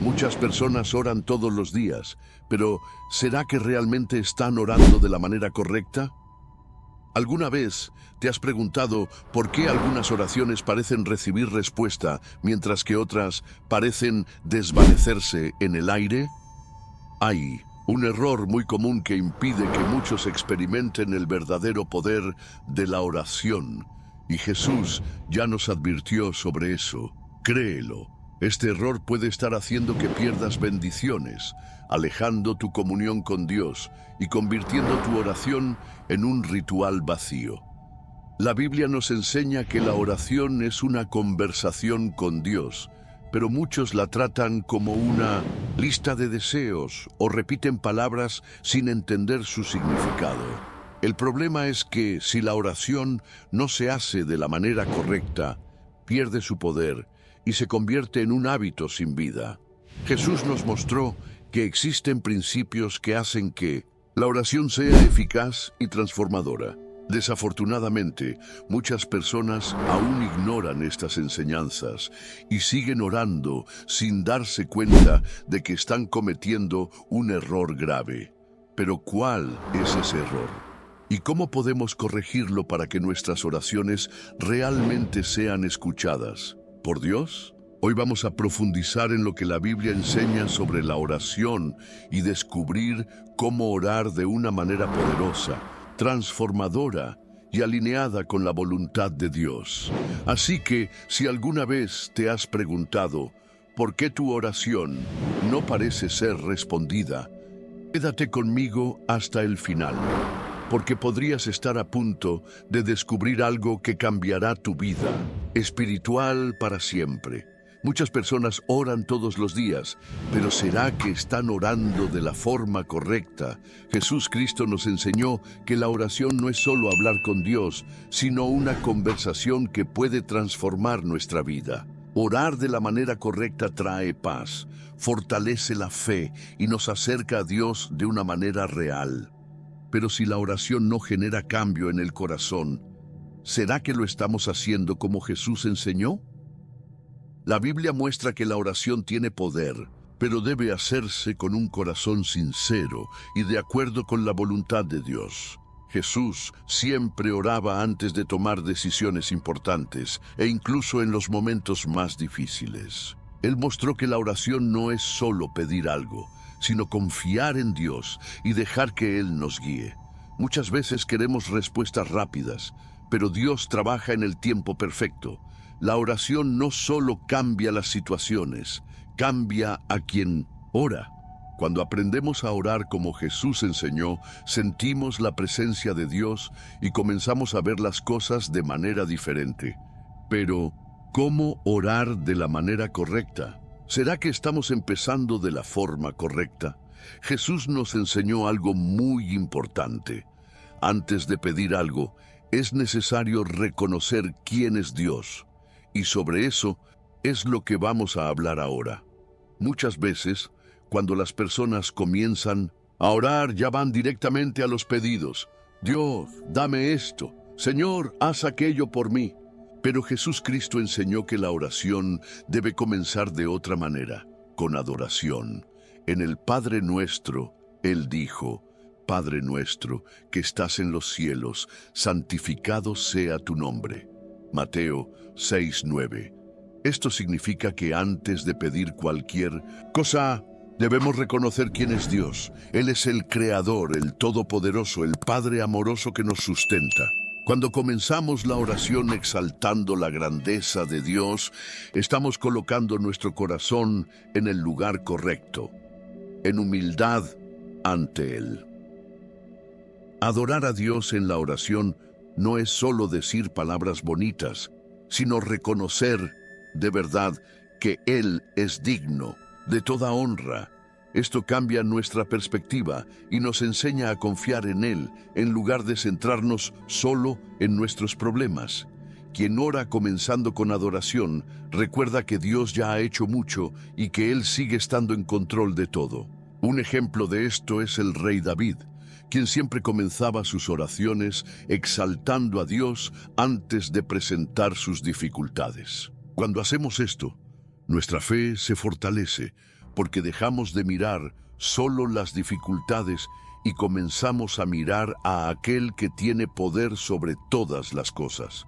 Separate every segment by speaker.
Speaker 1: Muchas personas oran todos los días, pero ¿será que realmente están orando de la manera correcta? ¿Alguna vez te has preguntado por qué algunas oraciones parecen recibir respuesta mientras que otras parecen desvanecerse en el aire? Hay un error muy común que impide que muchos experimenten el verdadero poder de la oración, y Jesús ya nos advirtió sobre eso. Créelo, este error puede estar haciendo que pierdas bendiciones, alejando tu comunión con Dios y convirtiendo tu oración en un ritual vacío. La Biblia nos enseña que la oración es una conversación con Dios, pero muchos la tratan como una lista de deseos o repiten palabras sin entender su significado. El problema es que si la oración no se hace de la manera correcta, pierde su poder y se convierte en un hábito sin vida. Jesús nos mostró que existen principios que hacen que la oración sea eficaz y transformadora. Desafortunadamente, muchas personas aún ignoran estas enseñanzas y siguen orando sin darse cuenta de que están cometiendo un error grave. Pero ¿cuál es ese error? ¿Y cómo podemos corregirlo para que nuestras oraciones realmente sean escuchadas por Dios? Hoy vamos a profundizar en lo que la Biblia enseña sobre la oración y descubrir cómo orar de una manera poderosa, transformadora y alineada con la voluntad de Dios. Así que, si alguna vez te has preguntado por qué tu oración no parece ser respondida, quédate conmigo hasta el final, porque podrías estar a punto de descubrir algo que cambiará tu vida espiritual para siempre. Muchas personas oran todos los días, pero ¿será que están orando de la forma correcta? Jesús Cristo nos enseñó que la oración no es solo hablar con Dios, sino una conversación que puede transformar nuestra vida. Orar de la manera correcta trae paz, fortalece la fe y nos acerca a Dios de una manera real. Pero si la oración no genera cambio en el corazón, ¿será que lo estamos haciendo como Jesús enseñó? La Biblia muestra que la oración tiene poder, pero debe hacerse con un corazón sincero y de acuerdo con la voluntad de Dios. Jesús siempre oraba antes de tomar decisiones importantes e incluso en los momentos más difíciles. Él mostró que la oración no es solo pedir algo, sino confiar en Dios y dejar que Él nos guíe. Muchas veces queremos respuestas rápidas, pero Dios trabaja en el tiempo perfecto. La oración no solo cambia las situaciones, cambia a quien ora. Cuando aprendemos a orar como Jesús enseñó, sentimos la presencia de Dios y comenzamos a ver las cosas de manera diferente. Pero, ¿cómo orar de la manera correcta? ¿Será que estamos empezando de la forma correcta? Jesús nos enseñó algo muy importante. Antes de pedir algo, es necesario reconocer quién es Dios. Y sobre eso es lo que vamos a hablar ahora. Muchas veces, cuando las personas comienzan a orar, ya van directamente a los pedidos. Dios, dame esto. Señor, haz aquello por mí. Pero Jesús Cristo enseñó que la oración debe comenzar de otra manera, con adoración. En el Padre Nuestro, Él dijo: Padre nuestro, que estás en los cielos, santificado sea tu nombre. Mateo 6:9. Esto significa que antes de pedir cualquier cosa, debemos reconocer quién es Dios. Él es el Creador, el Todopoderoso, el Padre amoroso que nos sustenta. Cuando comenzamos la oración exaltando la grandeza de Dios, estamos colocando nuestro corazón en el lugar correcto, en humildad ante Él. Adorar a Dios en la oración no es solo decir palabras bonitas, sino reconocer de verdad que Él es digno de toda honra. Esto cambia nuestra perspectiva y nos enseña a confiar en Él, en lugar de centrarnos solo en nuestros problemas. Quien ora comenzando con adoración, recuerda que Dios ya ha hecho mucho y que Él sigue estando en control de todo. Un ejemplo de esto es el rey David, quien siempre comenzaba sus oraciones exaltando a Dios antes de presentar sus dificultades. Cuando hacemos esto, nuestra fe se fortalece, porque dejamos de mirar solo las dificultades y comenzamos a mirar a aquel que tiene poder sobre todas las cosas.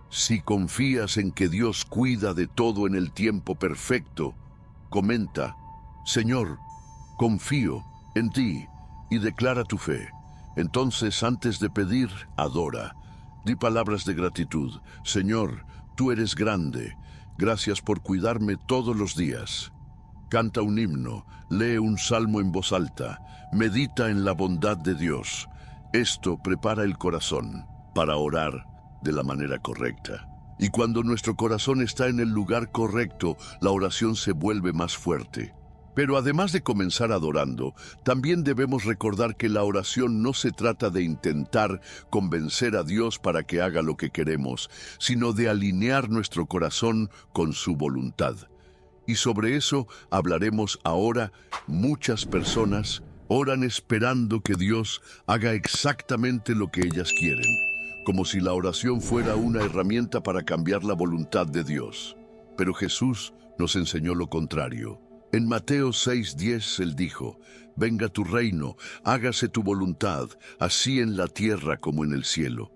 Speaker 1: Si confías en que Dios cuida de todo en el tiempo perfecto, comenta: Señor, confío en ti, y declara tu fe. Entonces, antes de pedir, adora. Di palabras de gratitud. Señor, tú eres grande. Gracias por cuidarme todos los días. Canta un himno, lee un salmo en voz alta, medita en la bondad de Dios. Esto prepara el corazón para orar de la manera correcta. Y cuando nuestro corazón está en el lugar correcto, la oración se vuelve más fuerte. Pero además de comenzar adorando, también debemos recordar que la oración no se trata de intentar convencer a Dios para que haga lo que queremos, sino de alinear nuestro corazón con su voluntad. Y sobre eso hablaremos ahora. Muchas personas oran esperando que Dios haga exactamente lo que ellas quieren, como si la oración fuera una herramienta para cambiar la voluntad de Dios. Pero Jesús nos enseñó lo contrario. En Mateo 6:10 Él dijo: Venga tu reino, hágase tu voluntad, así en la tierra como en el cielo.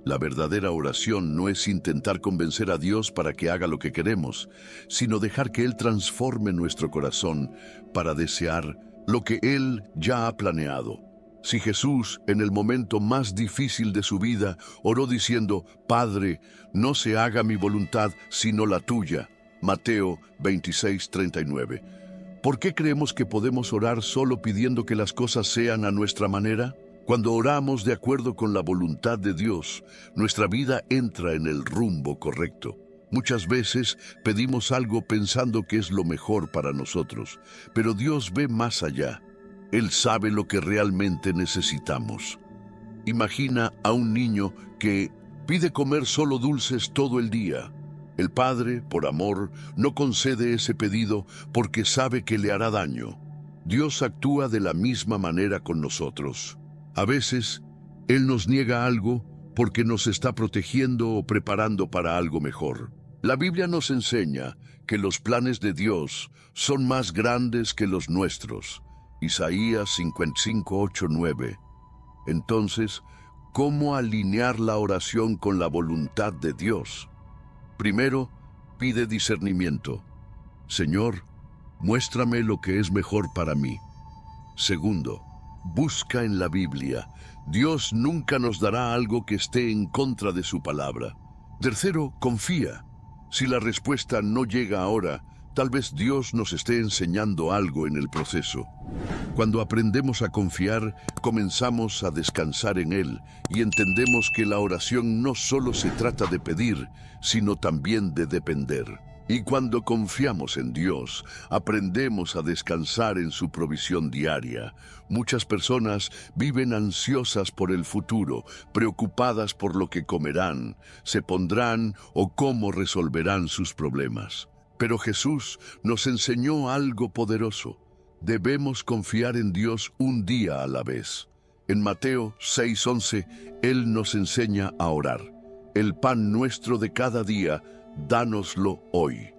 Speaker 1: La verdadera oración no es intentar convencer a Dios para que haga lo que queremos, sino dejar que Él transforme nuestro corazón para desear lo que Él ya ha planeado. Si Jesús, en el momento más difícil de su vida, oró diciendo: Padre, no se haga mi voluntad sino la tuya, Mateo 26:39. ¿Por qué creemos que podemos orar solo pidiendo que las cosas sean a nuestra manera? Cuando oramos de acuerdo con la voluntad de Dios, nuestra vida entra en el rumbo correcto. Muchas veces pedimos algo pensando que es lo mejor para nosotros, pero Dios ve más allá. Él sabe lo que realmente necesitamos. Imagina a un niño que pide comer solo dulces todo el día. El padre, por amor, no concede ese pedido porque sabe que le hará daño. Dios actúa de la misma manera con nosotros. A veces, Él nos niega algo porque nos está protegiendo o preparando para algo mejor. La Biblia nos enseña que los planes de Dios son más grandes que los nuestros. Isaías 55:8-9. Entonces, ¿cómo alinear la oración con la voluntad de Dios? Primero, pide discernimiento. Señor, muéstrame lo que es mejor para mí. Segundo, busca en la Biblia. Dios nunca nos dará algo que esté en contra de su palabra. Tercero, confía. Si la respuesta no llega ahora, tal vez Dios nos esté enseñando algo en el proceso. Cuando aprendemos a confiar, comenzamos a descansar en Él y entendemos que la oración no solo se trata de pedir, sino también de depender. Y cuando confiamos en Dios, aprendemos a descansar en su provisión diaria. Muchas personas viven ansiosas por el futuro, preocupadas por lo que comerán, se pondrán o cómo resolverán sus problemas. Pero Jesús nos enseñó algo poderoso. Debemos confiar en Dios un día a la vez. En Mateo 6:11, Él nos enseña a orar: El pan nuestro de cada día, dánoslo hoy.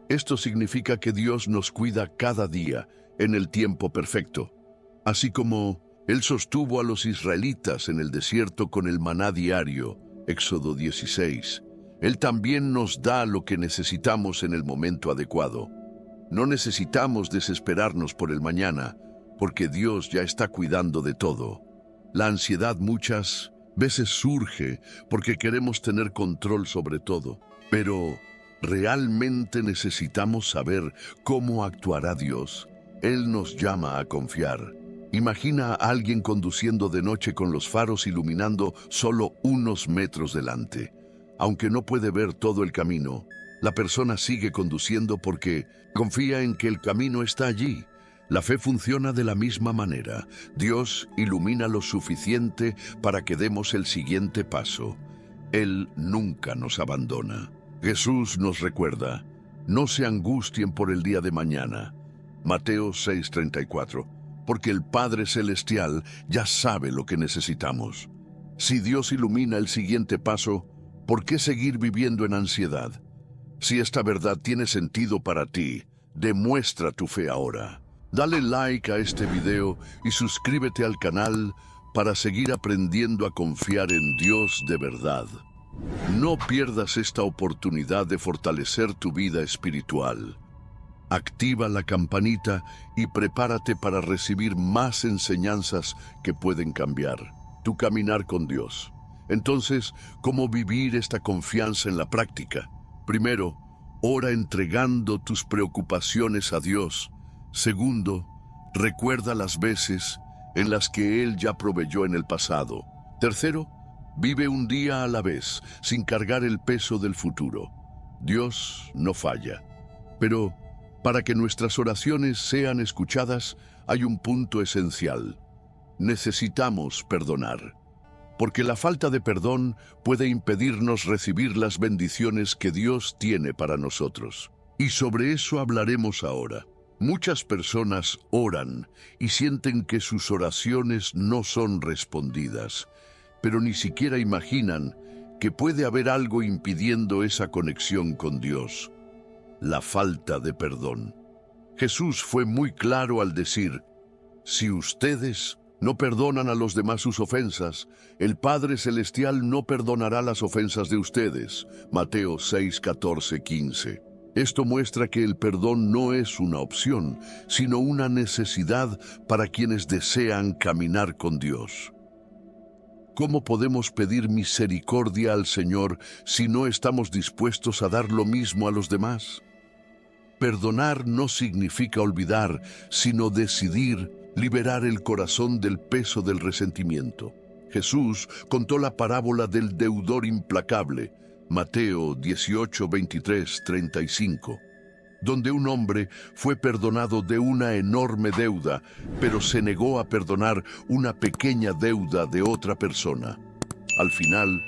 Speaker 1: Esto significa que Dios nos cuida cada día, en el tiempo perfecto. Así como Él sostuvo a los israelitas en el desierto con el maná diario, Éxodo 16, Él también nos da lo que necesitamos en el momento adecuado. No necesitamos desesperarnos por el mañana, porque Dios ya está cuidando de todo. La ansiedad muchas veces surge porque queremos tener control sobre todo. Pero, ¿realmente necesitamos saber cómo actuará Dios? Él nos llama a confiar. Imagina a alguien conduciendo de noche con los faros iluminando solo unos metros delante. Aunque no puede ver todo el camino, la persona sigue conduciendo porque confía en que el camino está allí. La fe funciona de la misma manera. Dios ilumina lo suficiente para que demos el siguiente paso. Él nunca nos abandona. Jesús nos recuerda: no se angustien por el día de mañana. Mateo 6:34. Porque el Padre Celestial ya sabe lo que necesitamos. Si Dios ilumina el siguiente paso, ¿por qué seguir viviendo en ansiedad? Si esta verdad tiene sentido para ti, Demuestra tu fe ahora. Dale like a este video y suscríbete al canal para seguir aprendiendo a confiar en Dios de verdad. No pierdas esta oportunidad de fortalecer tu vida espiritual. Activa la campanita y prepárate para recibir más enseñanzas que pueden cambiar tu caminar con Dios. Entonces, ¿cómo vivir esta confianza en la práctica? Primero, ora entregando tus preocupaciones a Dios. Segundo, recuerda las veces en las que Él ya proveyó en el pasado. Tercero, vive un día a la vez, sin cargar el peso del futuro. Dios no falla. Pero para que nuestras oraciones sean escuchadas, hay un punto esencial. Necesitamos perdonar. Porque la falta de perdón puede impedirnos recibir las bendiciones que Dios tiene para nosotros. Y sobre eso hablaremos ahora. Muchas personas oran y sienten que sus oraciones no son respondidas, pero ni siquiera imaginan que puede haber algo impidiendo esa conexión con Dios: la falta de perdón. Jesús fue muy claro al decir: si ustedes no perdonan a los demás sus ofensas, el Padre Celestial no perdonará las ofensas de ustedes. Mateo 6, 14, 15. Esto muestra que el perdón no es una opción, sino una necesidad para quienes desean caminar con Dios. ¿Cómo podemos pedir misericordia al Señor si no estamos dispuestos a dar lo mismo a los demás? Perdonar no significa olvidar, sino decidir liberar el corazón del peso del resentimiento. Jesús contó la parábola del deudor implacable, Mateo 18, 23, 35, donde un hombre fue perdonado de una enorme deuda, pero se negó a perdonar una pequeña deuda de otra persona. Al final,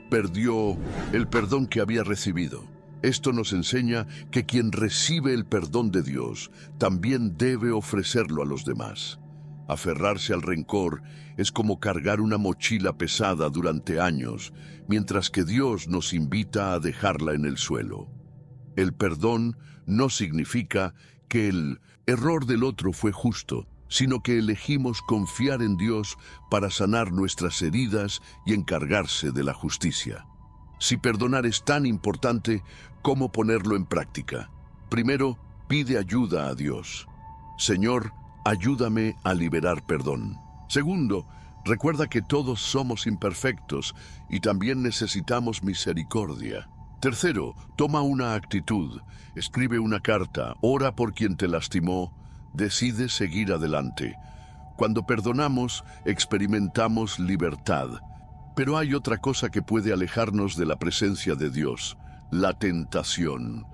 Speaker 1: perdió el perdón que había recibido. Esto nos enseña que quien recibe el perdón de Dios también debe ofrecerlo a los demás. Aferrarse al rencor es como cargar una mochila pesada durante años, mientras que Dios nos invita a dejarla en el suelo. El perdón no significa que el error del otro fue justo, sino que elegimos confiar en Dios para sanar nuestras heridas y encargarse de la justicia. Si perdonar es tan importante, ¿cómo ponerlo en práctica? Primero, pide ayuda a Dios. Señor, ayúdame a liberar perdón. Segundo, recuerda que todos somos imperfectos y también necesitamos misericordia. Tercero, toma una actitud, escribe una carta, ora por quien te lastimó, decide seguir adelante. Cuando perdonamos, experimentamos libertad. Pero hay otra cosa que puede alejarnos de la presencia de Dios: la tentación.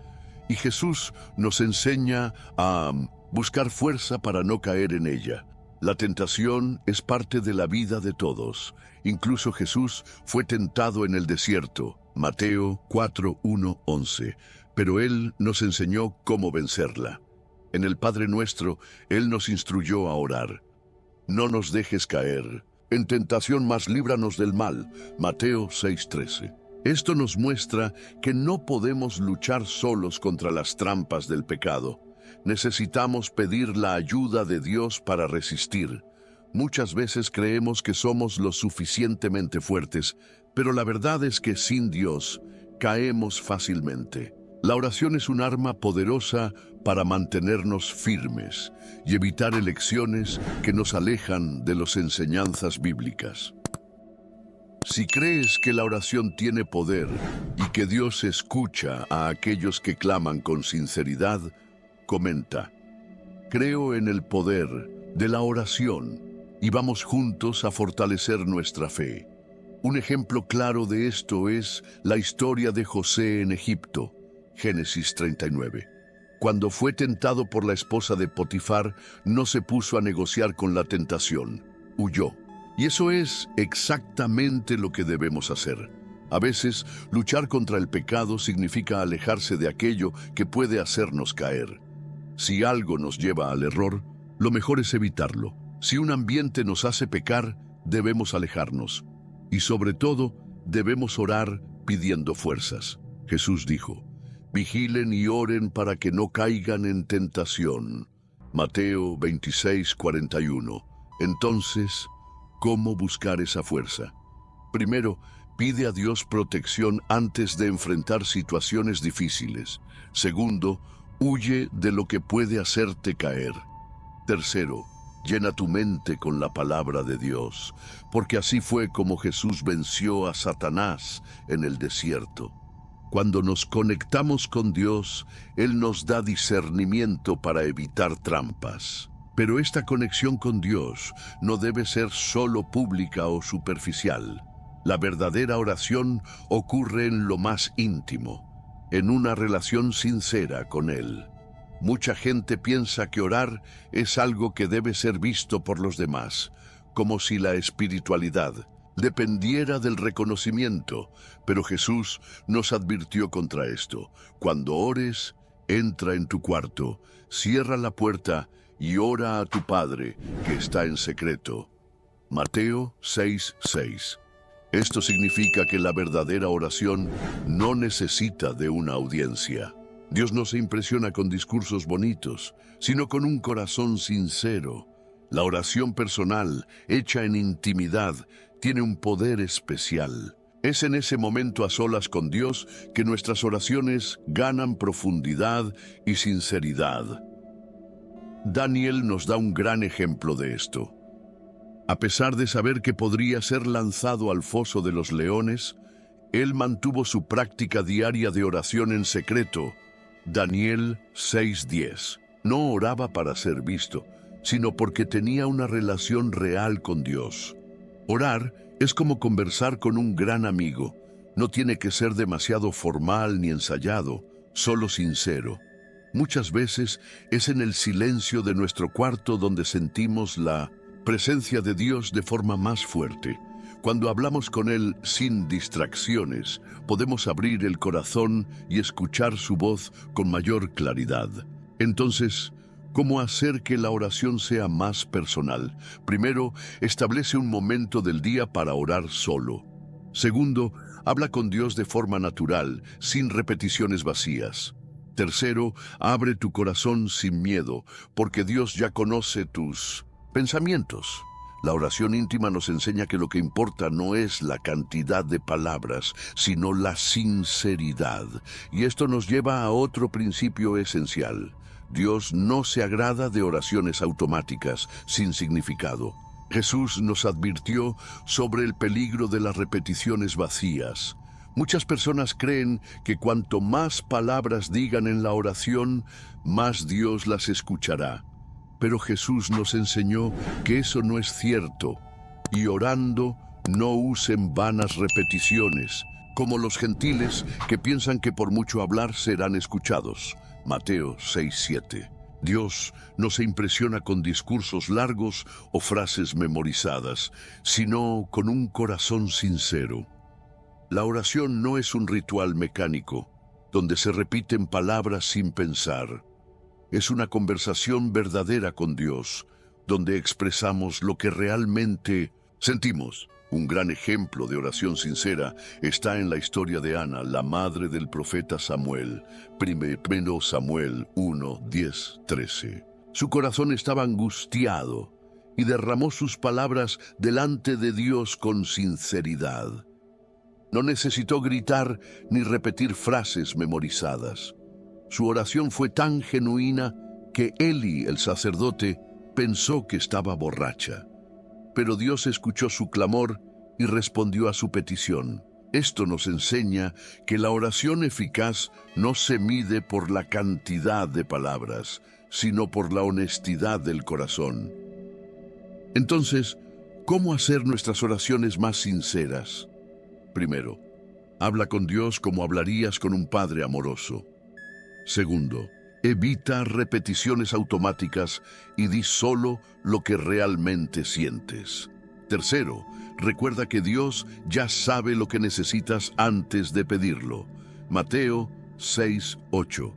Speaker 1: Y Jesús nos enseña a buscar fuerza para no caer en ella. La tentación es parte de la vida de todos. Incluso Jesús fue tentado en el desierto, Mateo 4, 1, 11. Pero Él nos enseñó cómo vencerla. En el Padre Nuestro, Él nos instruyó a orar: no nos dejes caer en tentación, mas líbranos del mal. Mateo 6:13. Esto nos muestra que no podemos luchar solos contra las trampas del pecado. Necesitamos pedir la ayuda de Dios para resistir. Muchas veces creemos que somos lo suficientemente fuertes, pero la verdad es que sin Dios caemos fácilmente. La oración es un arma poderosa para mantenernos firmes y evitar elecciones que nos alejan de las enseñanzas bíblicas. Si crees que la oración tiene poder y que Dios escucha a aquellos que claman con sinceridad, comenta: creo en el poder de la oración y vamos juntos a fortalecer nuestra fe. Un ejemplo claro de esto es la historia de José en Egipto, Génesis 39. Cuando fue tentado por la esposa de Potifar, no se puso a negociar con la tentación, huyó. Y eso es exactamente lo que debemos hacer. A veces, luchar contra el pecado significa alejarse de aquello que puede hacernos caer. Si algo nos lleva al error, lo mejor es evitarlo. Si un ambiente nos hace pecar, debemos alejarnos. Y sobre todo, debemos orar pidiendo fuerzas. Jesús dijo: Vigilen y oren para que no caigan en tentación. Mateo 26:41. Entonces, ¿cómo buscar esa fuerza? Primero, pide a Dios protección antes de enfrentar situaciones difíciles. Segundo, huye de lo que puede hacerte caer. Tercero, llena tu mente con la palabra de Dios, porque así fue como Jesús venció a Satanás en el desierto. Cuando nos conectamos con Dios, Él nos da discernimiento para evitar trampas. Pero esta conexión con Dios no debe ser solo pública o superficial. La verdadera oración ocurre en lo más íntimo, en una relación sincera con Él. Mucha gente piensa que orar es algo que debe ser visto por los demás, como si la espiritualidad dependiera del reconocimiento, pero Jesús nos advirtió contra esto. Cuando ores, entra en tu cuarto, cierra la puerta y ora a tu Padre que está en secreto. Mateo 6:6. Esto significa que la verdadera oración no necesita de una audiencia. Dios no se impresiona con discursos bonitos, sino con un corazón sincero. La oración personal, hecha en intimidad, tiene un poder especial. Es en ese momento a solas con Dios que nuestras oraciones ganan profundidad y sinceridad. Daniel nos da un gran ejemplo de esto. A pesar de saber que podría ser lanzado al foso de los leones, él mantuvo su práctica diaria de oración en secreto. Daniel 6:10. No oraba para ser visto, sino porque tenía una relación real con Dios. Orar es como conversar con un gran amigo. No tiene que ser demasiado formal ni ensayado, solo sincero. Muchas veces es en el silencio de nuestro cuarto donde sentimos la presencia de Dios de forma más fuerte. Cuando hablamos con Él sin distracciones, podemos abrir el corazón y escuchar su voz con mayor claridad. Entonces, ¿cómo hacer que la oración sea más personal? Primero, establece un momento del día para orar solo. Segundo, habla con Dios de forma natural, sin repeticiones vacías. Tercero, abre tu corazón sin miedo, porque Dios ya conoce tus pensamientos. La oración íntima nos enseña que lo que importa no es la cantidad de palabras, sino la sinceridad. Y esto nos lleva a otro principio esencial. Dios no se agrada de oraciones automáticas, sin significado. Jesús nos advirtió sobre el peligro de las repeticiones vacías. Muchas personas creen que cuanto más palabras digan en la oración, más Dios las escuchará. Pero Jesús nos enseñó que eso no es cierto, y orando no usen vanas repeticiones, como los gentiles que piensan que por mucho hablar serán escuchados. Mateo 6:7. Dios no se impresiona con discursos largos o frases memorizadas, sino con un corazón sincero. La oración no es un ritual mecánico, donde se repiten palabras sin pensar. Es una conversación verdadera con Dios, donde expresamos lo que realmente sentimos. Un gran ejemplo de oración sincera está en la historia de Ana, la madre del profeta Samuel. 1 Samuel 1:10-13. Su corazón estaba angustiado y derramó sus palabras delante de Dios con sinceridad. No necesitó gritar ni repetir frases memorizadas. Su oración fue tan genuina que Eli, el sacerdote, pensó que estaba borracha. Pero Dios escuchó su clamor y respondió a su petición. Esto nos enseña que la oración eficaz no se mide por la cantidad de palabras, sino por la honestidad del corazón. Entonces, ¿cómo hacer nuestras oraciones más sinceras? Primero, habla con Dios como hablarías con un padre amoroso. Segundo, evita repeticiones automáticas y di solo lo que realmente sientes. Tercero, recuerda que Dios ya sabe lo que necesitas antes de pedirlo. Mateo 6:8.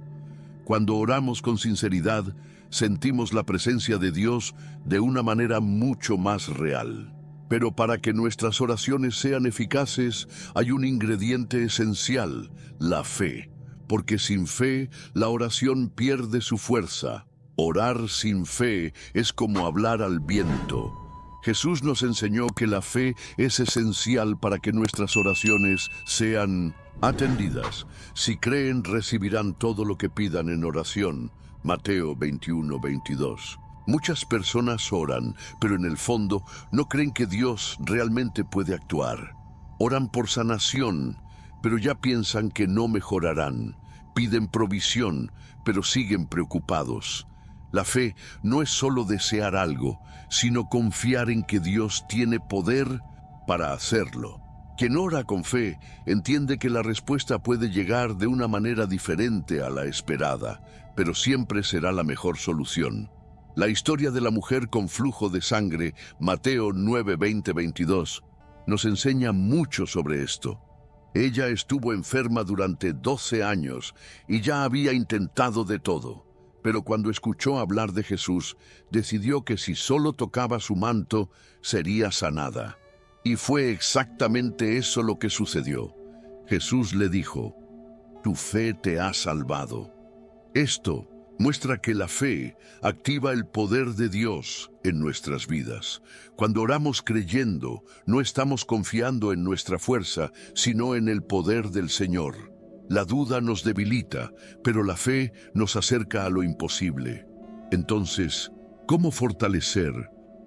Speaker 1: Cuando oramos con sinceridad, sentimos la presencia de Dios de una manera mucho más real. Pero para que nuestras oraciones sean eficaces, hay un ingrediente esencial: la fe. porque sin fe la oración pierde su fuerza. Orar sin fe es como hablar al viento. Jesús nos enseñó que la fe es esencial para que nuestras oraciones sean atendidas. Si creen, recibirán todo lo que pidan en oración. Mateo 21:22. Muchas personas oran, pero en el fondo no creen que Dios realmente puede actuar. Oran por sanación, pero ya piensan que no mejorarán. Piden provisión, pero siguen preocupados. La fe no es solo desear algo, sino confiar en que Dios tiene poder para hacerlo. Quien ora con fe entiende que la respuesta puede llegar de una manera diferente a la esperada, pero siempre será la mejor solución. La historia de la mujer con flujo de sangre, Mateo 9:20-22, nos enseña mucho sobre esto. Ella estuvo enferma durante 12 años y ya había intentado de todo. Pero cuando escuchó hablar de Jesús, decidió que si solo tocaba su manto, sería sanada. Y fue exactamente eso lo que sucedió. Jesús le dijo: «Tu fe te ha salvado». Esto muestra que la fe activa el poder de Dios en nuestras vidas. Cuando oramos creyendo, no estamos confiando en nuestra fuerza, sino en el poder del Señor. La duda nos debilita, pero la fe nos acerca a lo imposible. Entonces, ¿cómo fortalecer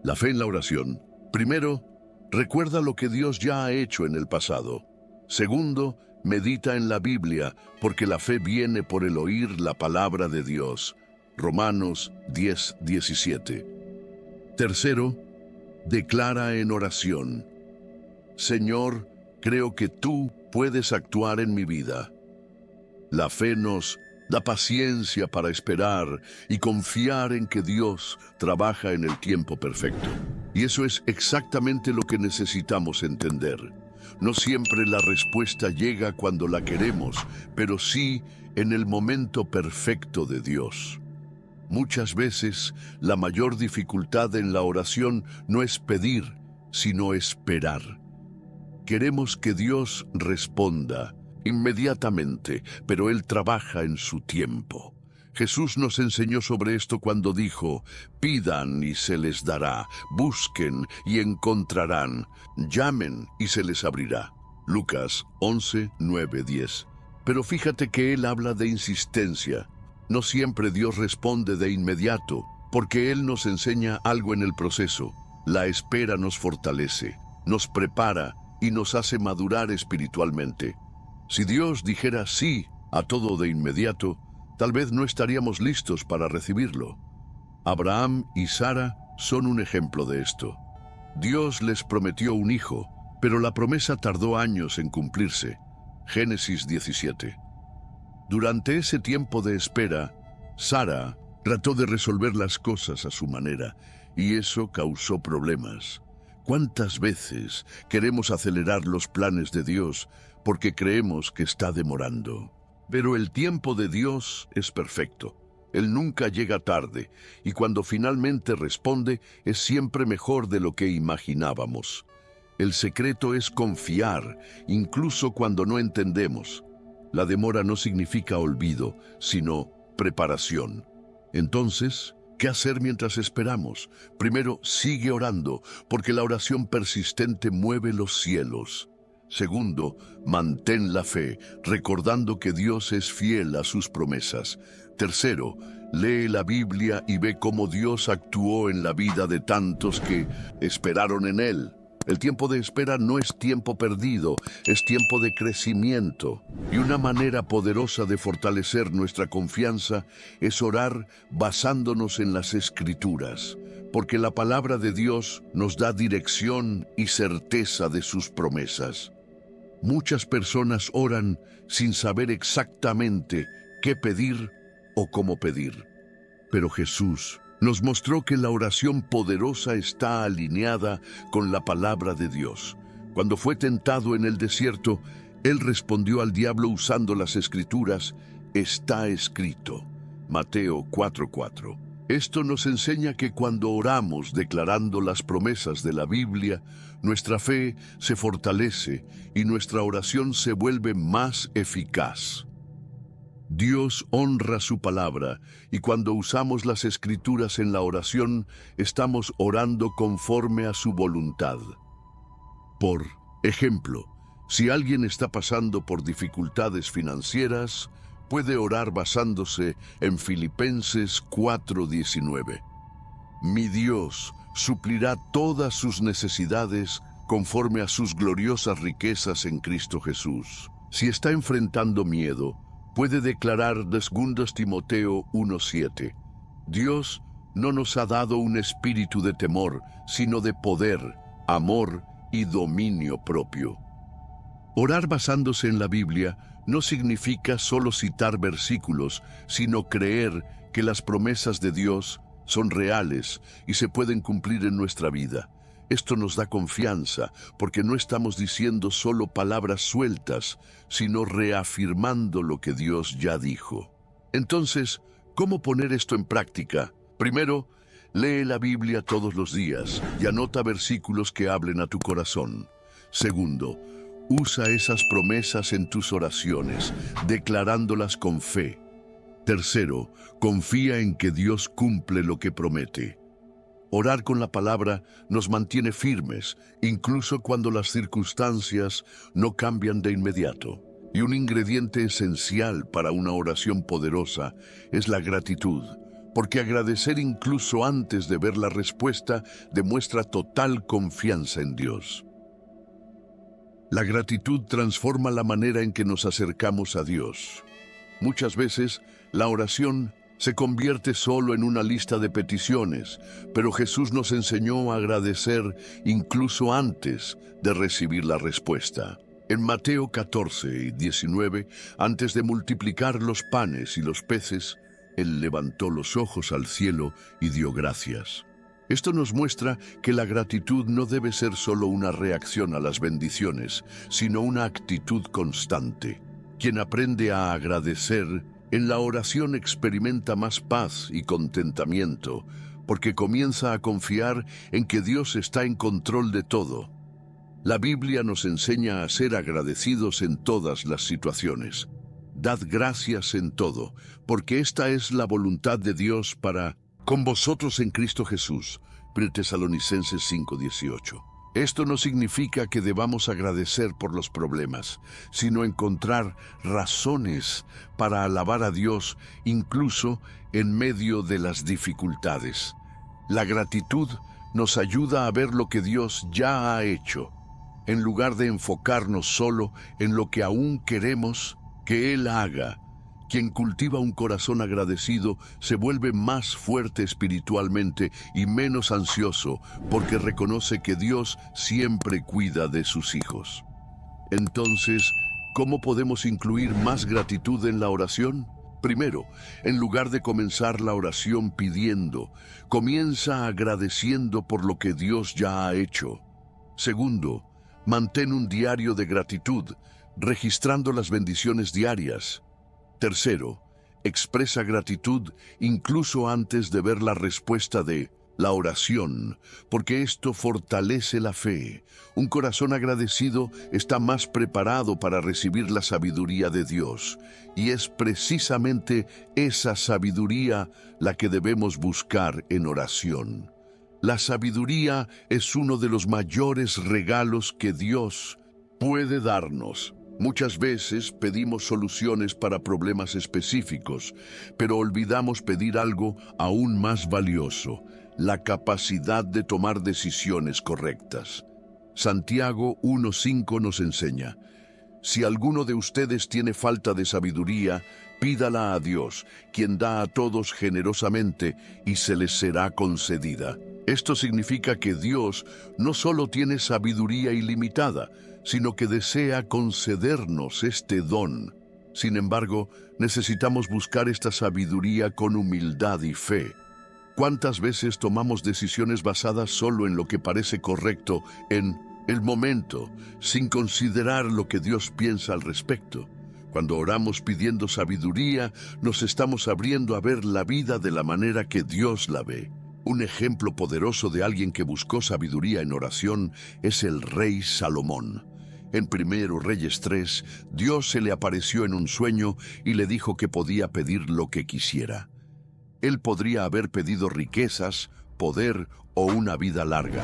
Speaker 1: la fe en la oración? Primero, recuerda lo que Dios ya ha hecho en el pasado. Segundo, medita en la Biblia, porque la fe viene por el oír la palabra de Dios. Romanos 10:17. Tercero, declara en oración: Señor, creo que tú puedes actuar en mi vida. La fe nos da paciencia para esperar y confiar en que Dios trabaja en el tiempo perfecto. Y eso es exactamente lo que necesitamos entender. No siempre la respuesta llega cuando la queremos, pero sí en el momento perfecto de Dios. Muchas veces la mayor dificultad en la oración no es pedir, sino esperar. Queremos que Dios responda inmediatamente, pero Él trabaja en su tiempo. Jesús nos enseñó sobre esto cuando dijo: pidan y se les dará, busquen y encontrarán, llamen y se les abrirá. Lucas 11:9-10. Pero fíjate que Él habla de insistencia. No siempre Dios responde de inmediato, porque Él nos enseña algo en el proceso. La espera nos fortalece, nos prepara y nos hace madurar espiritualmente. Si Dios dijera sí a todo de inmediato, tal vez no estaríamos listos para recibirlo. Abraham y Sara son un ejemplo de esto. Dios les prometió un hijo, pero la promesa tardó años en cumplirse. Génesis 17. Durante ese tiempo de espera, Sara trató de resolver las cosas a su manera, y eso causó problemas. ¿Cuántas veces queremos acelerar los planes de Dios porque creemos que está demorando? Pero el tiempo de Dios es perfecto. Él nunca llega tarde, y cuando finalmente responde, es siempre mejor de lo que imaginábamos. El secreto es confiar, incluso cuando no entendemos. La demora no significa olvido, sino preparación. Entonces, ¿qué hacer mientras esperamos? Primero, sigue orando, porque la oración persistente mueve los cielos. Segundo, mantén la fe, recordando que Dios es fiel a sus promesas. Tercero, lee la Biblia y ve cómo Dios actuó en la vida de tantos que esperaron en Él. El tiempo de espera no es tiempo perdido, es tiempo de crecimiento. Y una manera poderosa de fortalecer nuestra confianza es orar basándonos en las Escrituras, porque la palabra de Dios nos da dirección y certeza de sus promesas. Muchas personas oran sin saber exactamente qué pedir o cómo pedir. Pero Jesús nos mostró que la oración poderosa está alineada con la palabra de Dios. Cuando fue tentado en el desierto, Él respondió al diablo usando las Escrituras: está escrito. Mateo 4:4. Esto nos enseña que cuando oramos declarando las promesas de la Biblia, nuestra fe se fortalece y nuestra oración se vuelve más eficaz. Dios honra su palabra y cuando usamos las escrituras en la oración, estamos orando conforme a su voluntad. Por ejemplo, si alguien está pasando por dificultades financieras, puede orar basándose en Filipenses 4:19. Mi Dios suplirá todas sus necesidades conforme a sus gloriosas riquezas en Cristo Jesús. Si está enfrentando miedo, puede declarar de 2 Timoteo 1:7. Dios no nos ha dado un espíritu de temor, sino de poder, amor y dominio propio. Orar basándose en la Biblia no significa solo citar versículos, sino creer que las promesas de Dios son reales y se pueden cumplir en nuestra vida. Esto nos da confianza, porque no estamos diciendo solo palabras sueltas, sino reafirmando lo que Dios ya dijo. Entonces, ¿cómo poner esto en práctica? Primero, lee la Biblia todos los días y anota versículos que hablen a tu corazón. Segundo, usa esas promesas en tus oraciones, declarándolas con fe. Tercero, confía en que Dios cumple lo que promete. Orar con la palabra nos mantiene firmes, incluso cuando las circunstancias no cambian de inmediato. Y un ingrediente esencial para una oración poderosa es la gratitud, porque agradecer incluso antes de ver la respuesta demuestra total confianza en Dios. La gratitud transforma la manera en que nos acercamos a Dios. Muchas veces, la oración se convierte solo en una lista de peticiones, pero Jesús nos enseñó a agradecer incluso antes de recibir la respuesta. En Mateo 14:19, antes de multiplicar los panes y los peces, Él levantó los ojos al cielo y dio gracias. Esto nos muestra que la gratitud no debe ser solo una reacción a las bendiciones, sino una actitud constante. Quien aprende a agradecer, en la oración experimenta más paz y contentamiento, porque comienza a confiar en que Dios está en control de todo. La Biblia nos enseña a ser agradecidos en todas las situaciones. Dad gracias en todo, porque esta es la voluntad de Dios con vosotros en Cristo Jesús. 1 Tesalonicenses 5:18. Esto no significa que debamos agradecer por los problemas, sino encontrar razones para alabar a Dios incluso en medio de las dificultades. La gratitud nos ayuda a ver lo que Dios ya ha hecho, en lugar de enfocarnos solo en lo que aún queremos que Él haga. Quien cultiva un corazón agradecido se vuelve más fuerte espiritualmente y menos ansioso, porque reconoce que Dios siempre cuida de sus hijos. Entonces, ¿cómo podemos incluir más gratitud en la oración? Primero, en lugar de comenzar la oración pidiendo, comienza agradeciendo por lo que Dios ya ha hecho. Segundo, mantén un diario de gratitud, registrando las bendiciones diarias. Tercero, expresa gratitud incluso antes de ver la respuesta de la oración, porque esto fortalece la fe. Un corazón agradecido está más preparado para recibir la sabiduría de Dios, y es precisamente esa sabiduría la que debemos buscar en oración. La sabiduría es uno de los mayores regalos que Dios puede darnos. Muchas veces pedimos soluciones para problemas específicos, pero olvidamos pedir algo aún más valioso: la capacidad de tomar decisiones correctas. Santiago 1:5 nos enseña: si alguno de ustedes tiene falta de sabiduría, pídala a Dios, quien da a todos generosamente, y se les será concedida. Esto significa que Dios no solo tiene sabiduría ilimitada, sino que desea concedernos este don. Sin embargo, necesitamos buscar esta sabiduría con humildad y fe. ¿Cuántas veces tomamos decisiones basadas solo en lo que parece correcto en el momento, sin considerar lo que Dios piensa al respecto? Cuando oramos pidiendo sabiduría, nos estamos abriendo a ver la vida de la manera que Dios la ve. Un ejemplo poderoso de alguien que buscó sabiduría en oración es el rey Salomón. En Primero Reyes 3, Dios se le apareció en un sueño y le dijo que podía pedir lo que quisiera. Él podría haber pedido riquezas, poder o una vida larga,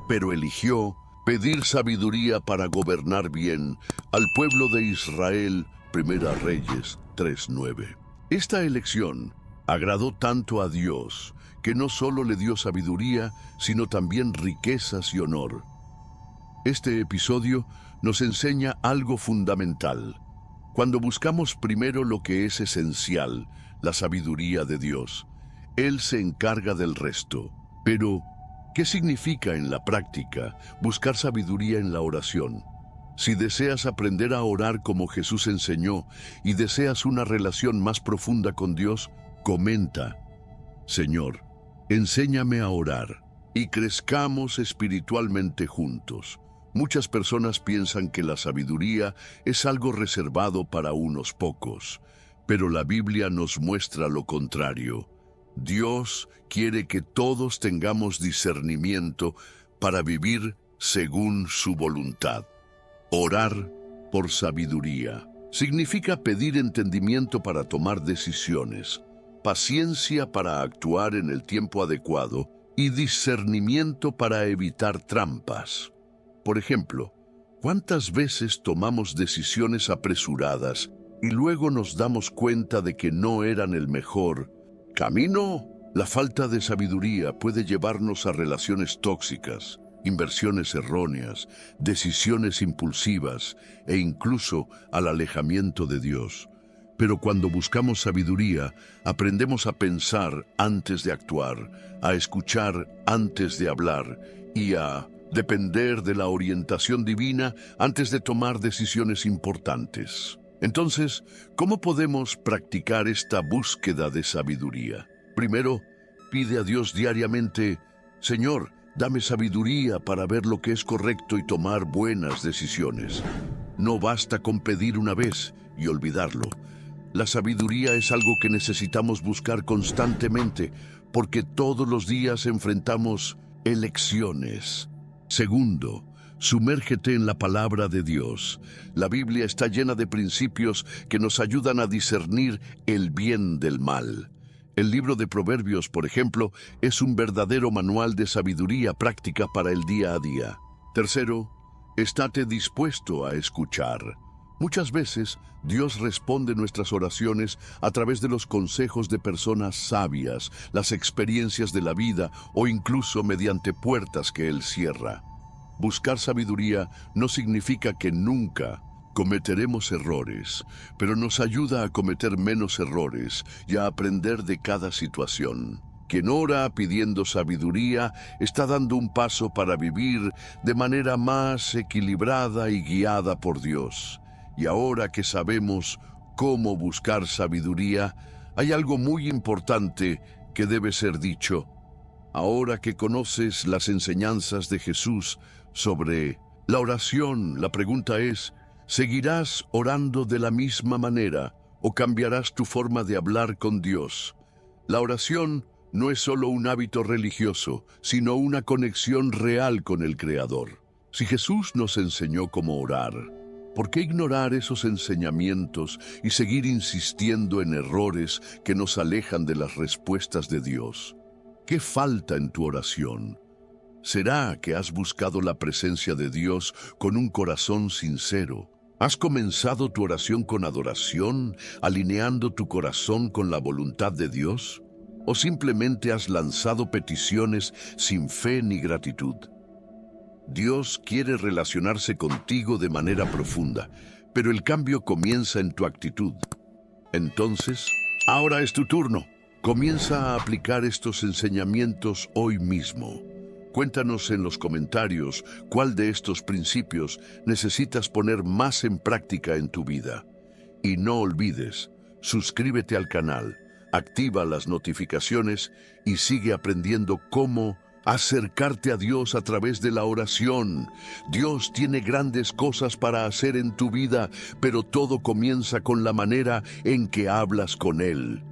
Speaker 1: pero eligió pedir sabiduría para gobernar bien al pueblo de Israel. Primera Reyes 3:9. Esta elección agradó tanto a Dios que no solo le dio sabiduría, sino también riquezas y honor. Este episodio nos enseña algo fundamental. Cuando buscamos primero lo que es esencial, la sabiduría de Dios, Él se encarga del resto. Pero, ¿qué significa en la práctica buscar sabiduría en la oración? Si deseas aprender a orar como Jesús enseñó y deseas una relación más profunda con Dios, comenta: Señor, enséñame a orar y crezcamos espiritualmente juntos. Muchas personas piensan que la sabiduría es algo reservado para unos pocos, pero la Biblia nos muestra lo contrario. Dios quiere que todos tengamos discernimiento para vivir según su voluntad. Orar por sabiduría significa pedir entendimiento para tomar decisiones, paciencia para actuar en el tiempo adecuado y discernimiento para evitar trampas. Por ejemplo, ¿cuántas veces tomamos decisiones apresuradas y luego nos damos cuenta de que no eran el mejor camino? La falta de sabiduría puede llevarnos a relaciones tóxicas, inversiones erróneas, decisiones impulsivas e incluso al alejamiento de Dios. Pero cuando buscamos sabiduría, aprendemos a pensar antes de actuar, a escuchar antes de hablar y a depender de la orientación divina antes de tomar decisiones importantes. Entonces, ¿cómo podemos practicar esta búsqueda de sabiduría? Primero, pide a Dios diariamente: Señor, dame sabiduría para ver lo que es correcto y tomar buenas decisiones. No basta con pedir una vez y olvidarlo. La sabiduría es algo que necesitamos buscar constantemente, porque todos los días enfrentamos elecciones. Segundo, sumérgete en la palabra de Dios. La Biblia está llena de principios que nos ayudan a discernir el bien del mal. El libro de Proverbios, por ejemplo, es un verdadero manual de sabiduría práctica para el día a día. Tercero, estate dispuesto a escuchar. Muchas veces, Dios responde nuestras oraciones a través de los consejos de personas sabias, las experiencias de la vida o incluso mediante puertas que Él cierra. Buscar sabiduría no significa que nunca cometeremos errores, pero nos ayuda a cometer menos errores y a aprender de cada situación. Quien ora pidiendo sabiduría está dando un paso para vivir de manera más equilibrada y guiada por Dios. Y ahora que sabemos cómo buscar sabiduría, hay algo muy importante que debe ser dicho. Ahora que conoces las enseñanzas de Jesús sobre la oración, la pregunta es: ¿seguirás orando de la misma manera o cambiarás tu forma de hablar con Dios? La oración no es solo un hábito religioso, sino una conexión real con el Creador. Si Jesús nos enseñó cómo orar, ¿por qué ignorar esos enseñamientos y seguir insistiendo en errores que nos alejan de las respuestas de Dios? ¿Qué falta en tu oración? ¿Será que has buscado la presencia de Dios con un corazón sincero? ¿Has comenzado tu oración con adoración, alineando tu corazón con la voluntad de Dios? ¿O simplemente has lanzado peticiones sin fe ni gratitud? Dios quiere relacionarse contigo de manera profunda, pero el cambio comienza en tu actitud. Entonces, ahora es tu turno. Comienza a aplicar estos enseñamientos hoy mismo. Cuéntanos en los comentarios cuál de estos principios necesitas poner más en práctica en tu vida. Y no olvides, suscríbete al canal, activa las notificaciones y sigue aprendiendo cómo acercarte a Dios a través de la oración. Dios tiene grandes cosas para hacer en tu vida, pero todo comienza con la manera en que hablas con Él.